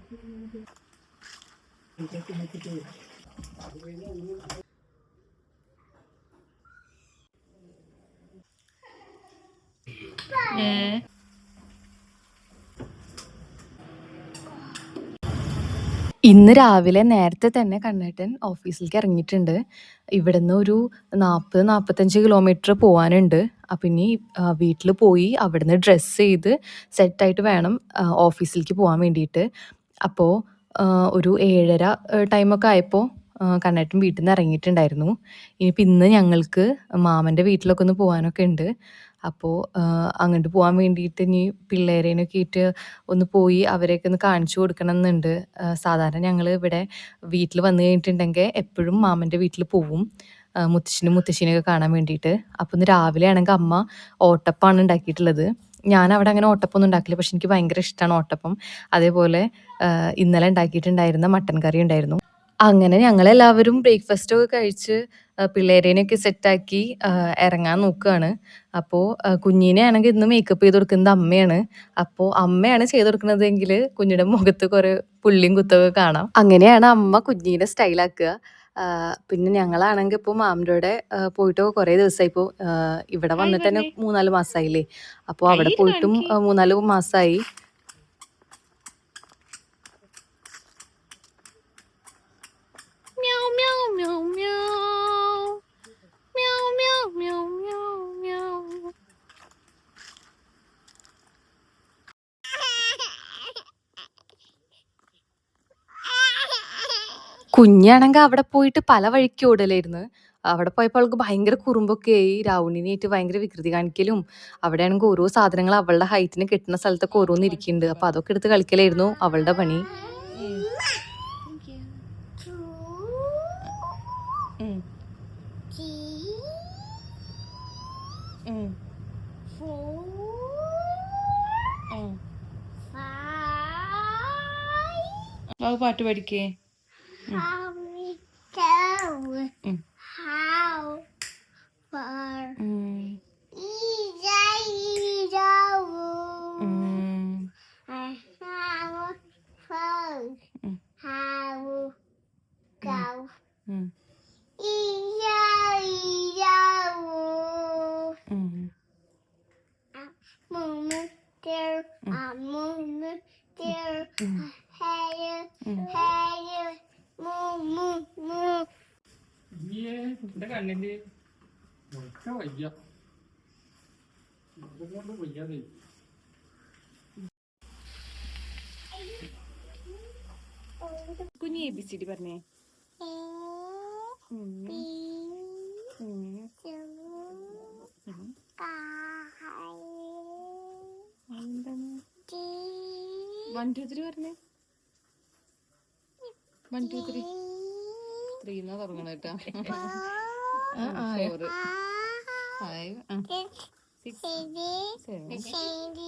ഇന്ന് രാവിലെ നേരത്തെ തന്നെ കണ്ണേട്ടൻ ഓഫീസിലേക്ക് ഇറങ്ങിയിട്ടുണ്ട്. ഇവിടുന്ന് ഒരു 40-45 കിലോമീറ്റർ പോകാനുണ്ട്. അപ്പം ഇനി വീട്ടിൽ പോയി അവിടുന്ന് ഡ്രസ്സ് ചെയ്ത് സെറ്റായിട്ട് വേണം ഓഫീസിലേക്ക് പോകാൻ വേണ്ടിയിട്ട്. അപ്പോൾ ഒരു 7:30 ടൈമൊക്കെ ആയപ്പോൾ കണ്ണേട്ടൻ വീട്ടിൽ നിന്ന് ഇറങ്ങിയിട്ടുണ്ടായിരുന്നു. ഇനിയിപ്പോൾ ഇന്ന് ഞങ്ങൾക്ക് മാമൻ്റെ വീട്ടിലൊക്കെ ഒന്ന് പോകാനൊക്കെ ഉണ്ട്. അപ്പോൾ അങ്ങോട്ട് പോകാൻ വേണ്ടിയിട്ട് ഇനി പിള്ളേരേനൊക്കെ ആയിട്ട് ഒന്ന് പോയി അവരെയൊക്കെ ഒന്ന് കാണിച്ചു കൊടുക്കണം എന്നുണ്ട്. സാധാരണ ഞങ്ങൾ ഇവിടെ വീട്ടിൽ വന്നു കഴിഞ്ഞിട്ടുണ്ടെങ്കിൽ എപ്പോഴും മാമൻ്റെ വീട്ടിൽ പോവും മുത്തശ്ശനും മുത്തശ്ശിനെയൊക്കെ കാണാൻ വേണ്ടിയിട്ട്. അപ്പോൾ ഇന്ന് രാവിലെ ആണെങ്കിൽ അമ്മ ഓട്ടപ്പമാണ് ഉണ്ടാക്കിയിട്ടുള്ളത്. ഞാൻ അവിടെ അങ്ങനെ ഓട്ടപ്പൊന്നും ഉണ്ടാക്കില്ല, പക്ഷെ എനിക്ക് ഭയങ്കര ഇഷ്ടമാണ് ഓട്ടപ്പം. അതേപോലെ ഇന്നലെ ഉണ്ടാക്കിയിട്ടുണ്ടായിരുന്ന മട്ടൻ കറി ഉണ്ടായിരുന്നു. അങ്ങനെ ഞങ്ങളെല്ലാവരും ബ്രേക്ക്ഫാസ്റ്റൊക്കെ കഴിച്ച് പിള്ളേരേനെയൊക്കെ സെറ്റാക്കി ഇറങ്ങാൻ നോക്കുകയാണ്. അപ്പോൾ കുഞ്ഞിനെ ആണെങ്കിൽ ഇന്ന് മേക്കപ്പ് ചെയ്ത് കൊടുക്കുന്നത് അമ്മയാണ്. അപ്പോൾ അമ്മയാണ് ചെയ്ത് കൊടുക്കുന്നതെങ്കിൽ കുഞ്ഞിൻ്റെ മുഖത്ത് കുറേ പുള്ളിയും കുത്തൊക്കെ കാണാം. അങ്ങനെയാണ് അമ്മ കുഞ്ഞിനെ സ്റ്റൈലാക്കുക. പിന്നെ ഞങ്ങളാണെങ്കിൽ ഇപ്പോൾ മാമിൻ്റെ കൂടെ പോയിട്ട് കുറേ ദിവസമായി. ഇപ്പോൾ ഇവിടെ വന്നിട്ട് തന്നെ 3-4 മാസമായില്ലേ. അപ്പോൾ അവിടെ പോയിട്ടും 3-4 മാസമായി. കുഞ്ഞാണെങ്കിൽ അവിടെ പോയിട്ട് പല വഴിക്ക് ഓടലായിരുന്നു. അവിടെ പോയപ്പോൾ അവൾക്ക് ഭയങ്കര കുറുമ്പൊക്കെ ആയി. രാവുണ്ണിനായിട്ട് ഭയങ്കര വികൃതി കാണിക്കലും, അവിടെ ആണെങ്കിൽ ഓരോ സാധനങ്ങൾ അവളുടെ ഹൈറ്റിന് കിട്ടുന്ന സ്ഥലത്തൊക്കെ ഓരോന്ന് ഇരിക്കുന്നുണ്ട്. അപ്പോൾ അതൊക്കെ എടുത്ത് കളിക്കലായിരുന്നു അവളുടെ പണി. പാട്ട് പഠിക്കേ. കണ്ണിന്റെ വയ്യ വയ്യാതെ കുഞ്ഞി ABCD പറഞ്ഞേ. എന്താണ് 1 2 3 പറഞ്ഞേ. 1 2 3 3 എന്നാ തുടങ്ങണം കേട്ടാ. 4 5 6 7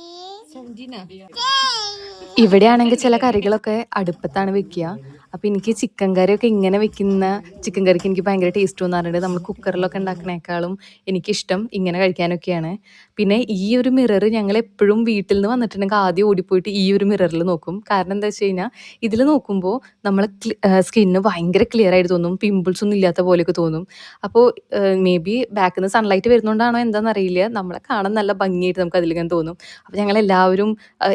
17. ഇവിടെയാണെങ്കിൽ ചില കറികളൊക്കെ അടുപ്പത്താണ് വെക്കുക. അപ്പം എനിക്ക് ചിക്കൻ കറിയൊക്കെ ഇങ്ങനെ വെക്കുന്ന ചിക്കൻ കറിക്ക് എനിക്ക് ഭയങ്കര ടേസ്റ്റ് തോന്നാറുണ്ട്. നമ്മൾ കുക്കറിലൊക്കെ ഉണ്ടാക്കുന്നേക്കാളും എനിക്കിഷ്ടം ഇങ്ങനെ കഴിക്കാനൊക്കെയാണ്. പിന്നെ ഈ ഒരു മിറർ ഞങ്ങൾ എപ്പോഴും വീട്ടിൽ നിന്ന് വന്നിട്ടുണ്ടെങ്കിൽ ആദ്യം ഓടിപ്പോയിട്ട് ഈ ഒരു മിററിൽ നോക്കും. കാരണം എന്താ വെച്ച് കഴിഞ്ഞാൽ ഇതിൽ നോക്കുമ്പോൾ നമ്മളെ സ്കിന്ന് ഭയങ്കര ക്ലിയർ ആയിട്ട് തോന്നും, പിമ്പിൾസ് ഒന്നും ഇല്ലാത്ത പോലെയൊക്കെ തോന്നും. അപ്പോൾ മേ ബി ബാക്കിൽ നിന്ന് സൺലൈറ്റ് വരുന്നതുകൊണ്ടാണോ എന്താണെന്നറിയില്ല, നമ്മളെ കാണാൻ നല്ല ഭംഗിയായിട്ട് നമുക്ക് അതിലിങ്ങനെ തോന്നും. അപ്പോൾ ഞങ്ങളെല്ലാവരും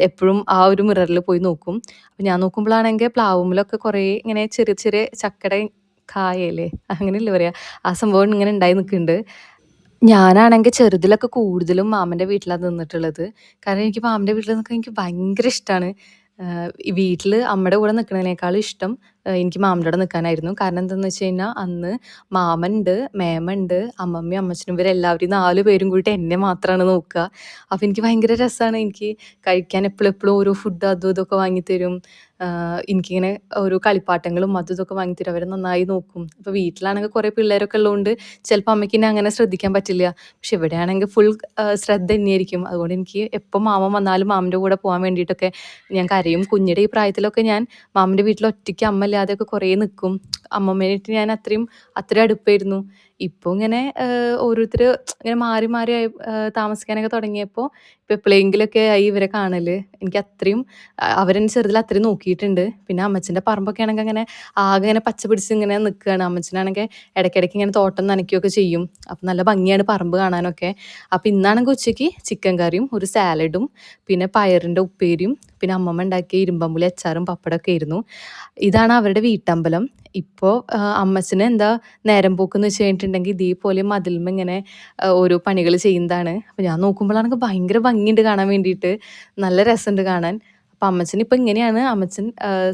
എപ്പോഴും ആ ഒരു മിററിൽ പോയി നോക്കും. അപ്പം ഞാൻ നോക്കുമ്പോഴാണെങ്കിൽ പ്ലാവുമ്മലൊക്കെ കുറേ ഇങ്ങനെ ചെറിയ ചെറിയ ചക്കയുടെ കായല്ലേ അങ്ങനെയല്ലേ പറയുക, ആ സംഭവം ഇങ്ങനെ ഉണ്ടായി നിൽക്കുന്നുണ്ട്. ഞാനാണെങ്കിൽ ചെറുതിലൊക്കെ കൂടുതലും മാമൻ്റെ വീട്ടിലാണ് നിന്നിട്ടുള്ളത്. കാരണം എനിക്ക് മാമൻ്റെ വീട്ടിൽ നിൽക്കാൻ എനിക്ക് ഭയങ്കര ഇഷ്ടമാണ്. വീട്ടിൽ അമ്മയുടെ കൂടെ നിൽക്കുന്നതിനേക്കാളും ഇഷ്ടം എനിക്ക് മാമൻ്റെ കൂടെ നിൽക്കാനായിരുന്നു. കാരണം എന്താണെന്ന് വെച്ച് കഴിഞ്ഞാൽ അന്ന് മാമനുണ്ട്, മേമുണ്ട്, അമ്മമ്മയും അമ്മച്ചനും ഇവരെല്ലാവരും 4 പേരും കൂടിയിട്ട് എന്നെ മാത്രമാണ് നോക്കുക. അപ്പോൾ എനിക്ക് ഭയങ്കര രസമാണ്. എനിക്ക് കഴിക്കാൻ എപ്പോഴും ഓരോ ഫുഡ് അതും ഇതൊക്കെ വാങ്ങിത്തരും. എനിക്കിങ്ങനെ ഓരോ കളിപ്പാട്ടങ്ങളും അതും ഇതൊക്കെ വാങ്ങിത്തരും. അവരെ നന്നായി നോക്കും. ഇപ്പോൾ വീട്ടിലാണെങ്കിൽ കുറേ പിള്ളേരൊക്കെ ഉള്ളതുകൊണ്ട് ചിലപ്പോൾ അമ്മയ്ക്ക് എന്നെ അങ്ങനെ ശ്രദ്ധിക്കാൻ പറ്റില്ല. പക്ഷെ ഇവിടെയാണെങ്കിൽ ഫുൾ ശ്രദ്ധ തന്നെയായിരിക്കും. അതുകൊണ്ട് എനിക്ക് എപ്പോൾ മാമൻ വന്നാലും മാമൻ്റെ കൂടെ പോകാൻ വേണ്ടിയിട്ടൊക്കെ ഞാൻ കരയും. കുഞ്ഞിയുടെ ഈ പ്രായത്തിലൊക്കെ ഞാൻ മാമൻ്റെ വീട്ടിൽ ഒറ്റയ്ക്ക് അമ്മ ഇല്ലാതെയൊക്കെ കുറേ നിൽക്കും. അമ്മമ്മേനായിട്ട് ഞാൻ അത്രയും അടുപ്പായിരുന്നു. ഇപ്പോൾ ഇങ്ങനെ ഓരോരുത്തർ ഇങ്ങനെ മാറി മാറി താമസിക്കാനൊക്കെ തുടങ്ങിയപ്പോൾ ഇപ്പോൾ എപ്പോഴെങ്കിലുമൊക്കെ ആയി ഇവരെ കാണൽ. എനിക്ക് അത്രയും അവരെന്നെ ചെറുതിൽ അത്രയും നോക്കിയിട്ടുണ്ട്. പിന്നെ അമ്മച്ചൻ്റെ പറമ്പൊക്കെ ആണെങ്കിൽ അങ്ങനെ ആകെ ഇങ്ങനെ പച്ച പിടിച്ച് ഇങ്ങനെ നിൽക്കുകയാണ്. അമ്മച്ചനാണെങ്കിൽ ഇടയ്ക്കിടയ്ക്ക് ഇങ്ങനെ തോട്ടം നനയ്ക്കുകയൊക്കെ ചെയ്യും. അപ്പം നല്ല ഭംഗിയാണ് പറമ്പ് കാണാനൊക്കെ. അപ്പം ഇന്നാണെങ്കിൽ ഉച്ചയ്ക്ക് ചിക്കൻ കറിയും ഒരു സാലഡും പിന്നെ പയറിൻ്റെ ഉപ്പേരിയും പിന്നെ അമ്മമ്മ ഉണ്ടാക്കിയ ഇരുമ്പമ്പുളി അച്ചാറും പപ്പടമൊക്കെ ആയിരുന്നു. ഇതാണ് അവരുടെ വീട്ടമ്പലം. ഇപ്പോൾ അമ്മച്ചന് എന്താ നേരം പോക്കെന്ന് വെച്ച് കഴിഞ്ഞിട്ടുണ്ടെങ്കിൽ ഇതേപോലെ മതിൽമ ഇങ്ങനെ ഓരോ പണികൾ ചെയ്യുന്നതാണ്. അപ്പോൾ ഞാൻ നോക്കുമ്പോഴാണെങ്കിൽ ഭയങ്കര ഭംഗിയുണ്ട് കാണാൻ വേണ്ടിയിട്ട്. നല്ല രസമുണ്ട് കാണാൻ. അപ്പം അമ്മച്ചൻ ഇപ്പം ഇങ്ങനെയാണ് അമ്മച്ചൻ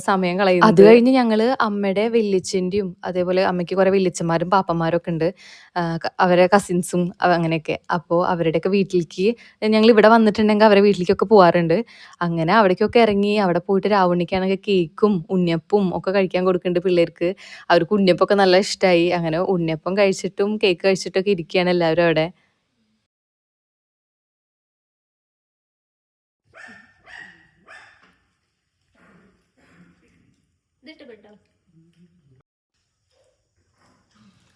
സമയം കളയുന്നത്. അത് കഴിഞ്ഞ് ഞങ്ങൾ അമ്മയുടെ വല്യച്ഛൻ്റെയും അതേപോലെ അമ്മയ്ക്ക് കുറേ വല്യച്ഛന്മാരും പാപ്പന്മാരും ഒക്കെ ഉണ്ട്. അവരെ കസിൻസും അങ്ങനെയൊക്കെ. അപ്പോൾ അവരുടെയൊക്കെ വീട്ടിലേക്ക് ഞങ്ങൾ ഇവിടെ വന്നിട്ടുണ്ടെങ്കിൽ അവരുടെ വീട്ടിലേക്കൊക്കെ പോകാറുണ്ട്. അങ്ങനെ അവിടേക്കൊക്കെ ഇറങ്ങി അവിടെ പോയിട്ട് രാവുണ്ണിക്കാണെങ്കിൽ കേക്കും ഉണ്ണിയപ്പവും ഒക്കെ കഴിക്കാൻ കൊടുക്കുന്നുണ്ട് പിള്ളേർക്ക്. അവർക്ക് ഉണ്ണിയപ്പമൊക്കെ നല്ല ഇഷ്ടമായി. അങ്ങനെ ഉണ്ണിയപ്പം കഴിച്ചിട്ടും കേക്ക് കഴിച്ചിട്ടൊക്കെ ഇരിക്കുകയാണ് എല്ലാവരും അവിടെ.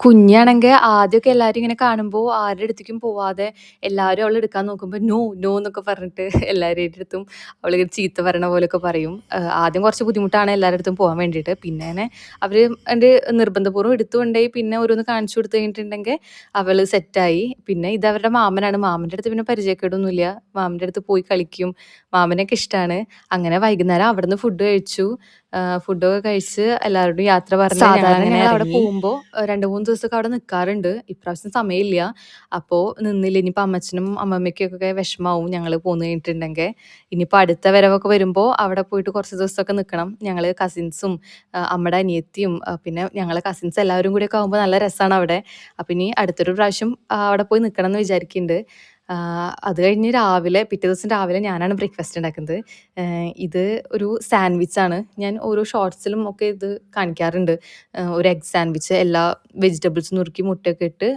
കുഞ്ഞാണെങ്കിൽ ആദ്യമൊക്കെ എല്ലാവരും ഇങ്ങനെ കാണുമ്പോൾ ആരുടെ അടുത്തേക്കും പോവാതെ എല്ലാവരും അവളെ എടുക്കാൻ നോക്കുമ്പോൾ നോ നോ എന്നൊക്കെ പറഞ്ഞിട്ട് എല്ലാവരുടെ അടുത്തും അവൾ ചീത്ത പറയണ പോലെയൊക്കെ പറയും. ആദ്യം കുറച്ച് ബുദ്ധിമുട്ടാണ് എല്ലാവരുടെ അടുത്തും പോകാൻ വേണ്ടിയിട്ട്. പിന്നെ അവർ എൻ്റെ നിർബന്ധപൂർവ്വം എടുത്തുകൊണ്ടേയി പിന്നെ ഓരോന്ന് കാണിച്ചു കൊടുത്തു കഴിഞ്ഞിട്ടുണ്ടെങ്കിൽ അവൾ സെറ്റായി. പിന്നെ ഇത് അവരുടെ മാമനാണ്. മാമൻ്റെ അടുത്ത് പിന്നെ പരിചയക്കേടൊന്നുമില്ല. മാമൻ്റെ അടുത്ത് പോയി കളിക്കും. മാമനൊക്കെ ഇഷ്ടമാണ്. അങ്ങനെ വൈകുന്നേരം അവിടെ നിന്ന് ഫുഡ് കഴിച്ചു. ഫുഡൊക്കെ കഴിച്ച് എല്ലാവരോടും യാത്ര പറഞ്ഞ് സാധാരണ ഞങ്ങൾ അവിടെ പോകുമ്പോൾ 2-3 ദിവസമൊക്കെ അവിടെ നിൽക്കാറുണ്ട്. ഇപ്രാവശ്യം സമയമില്ല. അപ്പോൾ നിന്നില്ല. ഇനിയിപ്പോൾ അമ്മച്ചനും അമ്മമ്മയ്ക്കൊക്കെ വിഷമാവും ഞങ്ങൾ പോന്നു കഴിഞ്ഞിട്ടുണ്ടെങ്കിൽ. ഇനിയിപ്പോൾ അടുത്ത വരവൊക്കെ വരുമ്പോൾ അവിടെ പോയിട്ട് കുറച്ച് ദിവസമൊക്കെ നിൽക്കണം. ഞങ്ങൾ കസിൻസും അമ്മയുടെ അനിയത്തിയും പിന്നെ ഞങ്ങളെ കസിൻസ് എല്ലാവരും കൂടിയൊക്കെ ആകുമ്പോൾ നല്ല രസമാണ് അവിടെ. അപ്പം ഇനി അടുത്തൊരു പ്രാവശ്യം അവിടെ പോയി നിൽക്കണം എന്ന് വിചാരിക്കുന്നുണ്ട്. അത് കഴിഞ്ഞ് പിറ്റേ ദിവസം രാവിലെ ഞാനാണ് ബ്രേക്ക്ഫാസ്റ്റ് ഉണ്ടാക്കുന്നത്. ഇത് ഒരു സാൻഡ്വിച്ചാണ്. ഞാൻ ഓരോ ഷോർട്സിലും ഒക്കെ ഇത് കാണിക്കാറുണ്ട്. ഒരു എഗ് സാൻഡ്വിച്ച് എല്ലാ വെജിറ്റബിൾസ് നുറുക്കി മുട്ടയൊക്കെ ഇട്ട്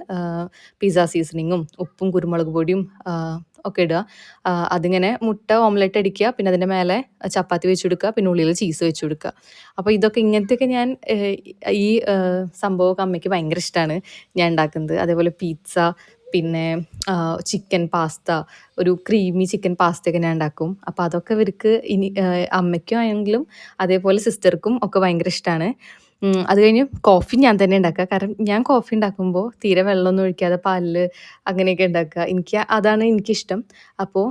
പിസ്സ സീസണിങ്ങും ഉപ്പും കുരുമുളക് പൊടിയും ഒക്കെ ഇടുക. അതിങ്ങനെ മുട്ട ഓംലെറ്റ് അടിക്കുക. പിന്നെ അതിൻ്റെ മേലെ ചപ്പാത്തി വെച്ച് കൊടുക്കുക. പിന്നെ ഉള്ളിൽ ചീസ് വെച്ച് കൊടുക്കുക. അപ്പോൾ ഇങ്ങനത്തെയൊക്കെ ഞാൻ ഈ സംഭവമൊക്കെ അമ്മയ്ക്ക് ഭയങ്കര ഇഷ്ടമാണ് ഞാൻ ഉണ്ടാക്കുന്നത്. അതേപോലെ പിസ്സ പിന്നെ ചിക്കൻ പാസ്ത ഒരു ക്രീമി ചിക്കൻ പാസ്തയൊക്കെ ഞാൻ ഉണ്ടാക്കും. അപ്പോൾ അതൊക്കെ ഇവർക്ക് അമ്മയ്ക്കും ആണെങ്കിലും അതേപോലെ സിസ്റ്റർക്കും ഒക്കെ ഭയങ്കര ഇഷ്ടമാണ്. അത് കഴിഞ്ഞ് കോഫി ഞാൻ തന്നെ ഉണ്ടാക്കുക. കാരണം ഞാൻ കോഫി ഉണ്ടാക്കുമ്പോൾ തീരെ വെള്ളമൊന്നും ഒഴിക്കാതെ പാലിൽ അങ്ങനെയൊക്കെ ഉണ്ടാക്കുക. അതാണ് എനിക്കിഷ്ടം. അപ്പോൾ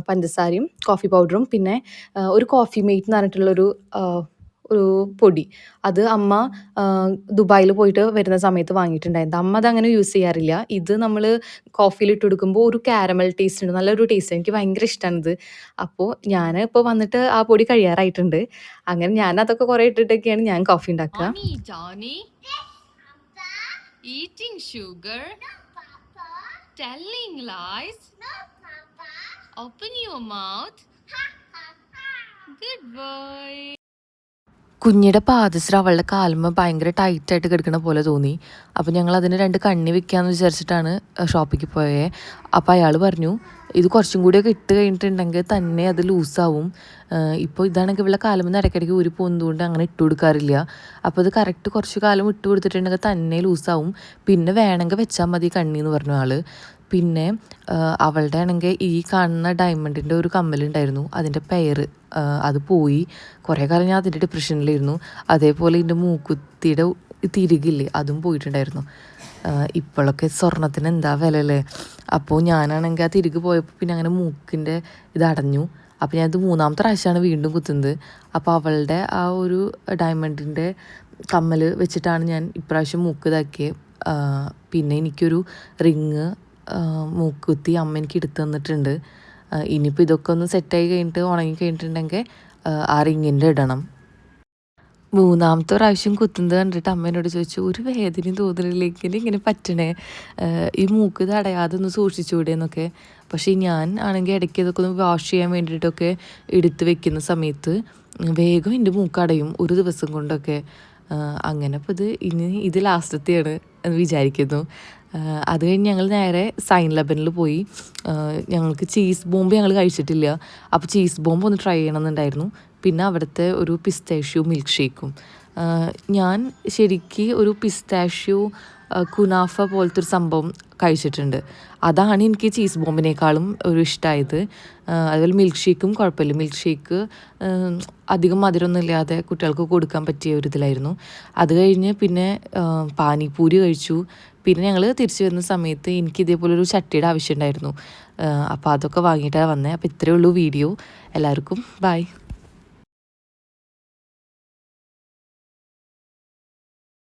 പഞ്ചസാരയും കോഫി പൗഡറും പിന്നെ ഒരു കോഫി മെയ്റ്റ് എന്ന് പറഞ്ഞിട്ടുള്ളൊരു ഒരു പൊടി അത് അമ്മ ദുബായിൽ പോയിട്ട് വരുന്ന സമയത്ത് വാങ്ങിയിട്ടുണ്ടായിരുന്നു. അമ്മ അതങ്ങനെ യൂസ് ചെയ്യാറില്ല. ഇത് നമ്മൾ കോഫിയിൽ ഇട്ട് കൊടുക്കുമ്പോൾ ഒരു കാരമൽ ടേസ്റ്റ് ഉണ്ട്. നല്ലൊരു ടേസ്റ്റ്. എനിക്ക് ഭയങ്കര ഇഷ്ടമാണിത്. അപ്പോൾ ഞാൻ ഇപ്പോൾ വന്നിട്ട് ആ പൊടി കഴിയാറായിട്ടുണ്ട്. അങ്ങനെ ഞാൻ അതൊക്കെ കുറേ ഇട്ടിട്ടൊക്കെയാണ് ഞാൻ കോഫി ഉണ്ടാക്കുക. Eating sugar? No, Papa. Telling lies? No, Papa. Open your mouth. Ha, ha, ha. Good boy. കുഞ്ഞിയുടെ പാദസരം അവളുടെ കാലുമ്മ ഭയങ്കര ടൈറ്റായിട്ട് കിടക്കണ പോലെ തോന്നി. അപ്പോൾ ഞങ്ങൾ അതിന് 2 കണ്ണി വെക്കാമെന്ന് വിചാരിച്ചിട്ടാണ് ഷോപ്പിലേക്ക് പോയത്. അപ്പോൾ അയാൾ പറഞ്ഞു ഇത് കുറച്ചും കൂടിയൊക്കെ ഇട്ട് കഴിഞ്ഞിട്ടുണ്ടെങ്കിൽ തന്നെ അത് ലൂസാവും. ഇപ്പോൾ ഇതാണെങ്കിൽ ഇവളുടെ കാലുമ്മ ഇടയ്ക്കിടയ്ക്ക് ഊരി പോകുന്നതുകൊണ്ട് അങ്ങനെ ഇട്ട് കൊടുക്കാറില്ല. അപ്പോൾ ഇത് കറക്റ്റ് കുറച്ച് കാലം ഇട്ട് കൊടുത്തിട്ടുണ്ടെങ്കിൽ തന്നെ ലൂസാവും. പിന്നെ വേണമെങ്കിൽ വെച്ചാൽ മതി കണ്ണി എന്ന് പറഞ്ഞു ആൾ. പിന്നെ അവളുടെ ആണെങ്കിൽ ഈ കാണുന്ന ഡയമണ്ടിൻ്റെ ഒരു കമ്മലുണ്ടായിരുന്നു. അതിൻ്റെ പെയർ അത് പോയി. കുറേ കാലം ഞാൻ അതിൻ്റെ ഡിപ്രഷനിലായിരുന്നു. അതേപോലെ ഇതിൻ്റെ മൂക്കുത്തിയുടെ തിരികില്ലേ അതും പോയിട്ടുണ്ടായിരുന്നു. ഇപ്പോഴൊക്കെ സ്വർണ്ണത്തിന് എന്താ വില അല്ലേ. അപ്പോൾ ഞാനാണെങ്കിൽ ആ തിരികെ പോയപ്പോൾ പിന്നെ അങ്ങനെ മൂക്കിൻ്റെ ഇത് അടഞ്ഞു. അപ്പോൾ ഞാനത് 3ാമത്തെ പ്രാവശ്യമാണ് വീണ്ടും കുത്തുന്നത്. അപ്പോൾ അവളുടെ ആ ഒരു ഡയമണ്ടിൻ്റെ കമ്മൽ വെച്ചിട്ടാണ് ഞാൻ ഇപ്രാവശ്യം മൂക്ക് ഇതാക്കിയത്. പിന്നെ എനിക്കൊരു റിങ് മൂക്കുത്തി അമ്മ എനിക്ക് എടുത്തു തന്നിട്ടുണ്ട്. ഇനിയിപ്പോൾ ഇതൊക്കെ ഒന്ന് സെറ്റായി കഴിഞ്ഞിട്ട് ഉണങ്ങി കഴിഞ്ഞിട്ടുണ്ടെങ്കിൽ ആ റിങ്ങിൻ്റെ ഇടണം. 3ാമത്തെ പ്രാവശ്യം കുത്തുന്നത് കണ്ടിട്ട് അമ്മേനോട് ചോദിച്ചു ഒരു വേദനയും തോന്നലിലേക്ക് ഇങ്ങനെ പറ്റണേ, ഈ മൂക്ക് തടയാതെ ഒന്ന് സൂക്ഷിച്ചുകൂടെ എന്നൊക്കെ. പക്ഷേ ഞാൻ ആണെങ്കിൽ ഇടയ്ക്ക് ഇതൊക്കെ ഒന്ന് വാഷ് ചെയ്യാൻ വേണ്ടിയിട്ടൊക്കെ എടുത്ത് വെക്കുന്ന സമയത്ത് വേഗം എൻ്റെ മൂക്കടയും ഒരു ദിവസം കൊണ്ടൊക്കെ. അങ്ങനെ അപ്പോൾ ഇത് ലാസ്റ്റത്തെയാണ് എന്ന് വിചാരിക്കുന്നു. അത് കഴിഞ്ഞ് ഞങ്ങൾ നേരെ സൈൻ ലബനിൽ പോയി. ഞങ്ങൾക്ക് ചീസ് ബോംബ് ഞങ്ങൾ കഴിച്ചിട്ടില്ല. അപ്പോൾ ചീസ് ബോംബ് ഒന്ന് ട്രൈ ചെയ്യണമെന്നുണ്ടായിരുന്നു. പിന്നെ അവിടുത്തെ ഒരു പിസ്താഷ്യോ മിൽക്ക് ഷേക്കും. ഞാൻ ശരിക്ക് ഒരു പിസ്താഷ്യോ കുനാഫ പോലത്തെ ഒരു സംഭവം കഴിച്ചിട്ടുണ്ട്. അതാണ് എനിക്ക് ചീസ് ബോംബിനേക്കാളും ഒരു ഇഷ്ടമായത്. അതുപോലെ മിൽക്ക് ഷേക്കും കുഴപ്പമില്ല. മിൽക്ക് ഷേക്ക് അധികം മധുരമൊന്നും ഇല്ലാതെ കുട്ടികൾക്ക് കൊടുക്കാൻ പറ്റിയ ഒരു ഇതിലായിരുന്നു. അത് കഴിഞ്ഞ് പിന്നെ പാനിപൂരി കഴിച്ചു. പിന്നെ ഞങ്ങൾ തിരിച്ചു വരുന്ന സമയത്ത് എനിക്ക് ഇതേപോലെ ഒരു ചട്ടിയുടെ ആവശ്യം ഉണ്ടായിരുന്നു. അപ്പോൾ അതൊക്കെ വാങ്ങിയിട്ടാണ് വന്നത്. അപ്പോൾ ഇത്രയേ ഉള്ളൂ വീഡിയോ. എല്ലാവർക്കും ബൈ.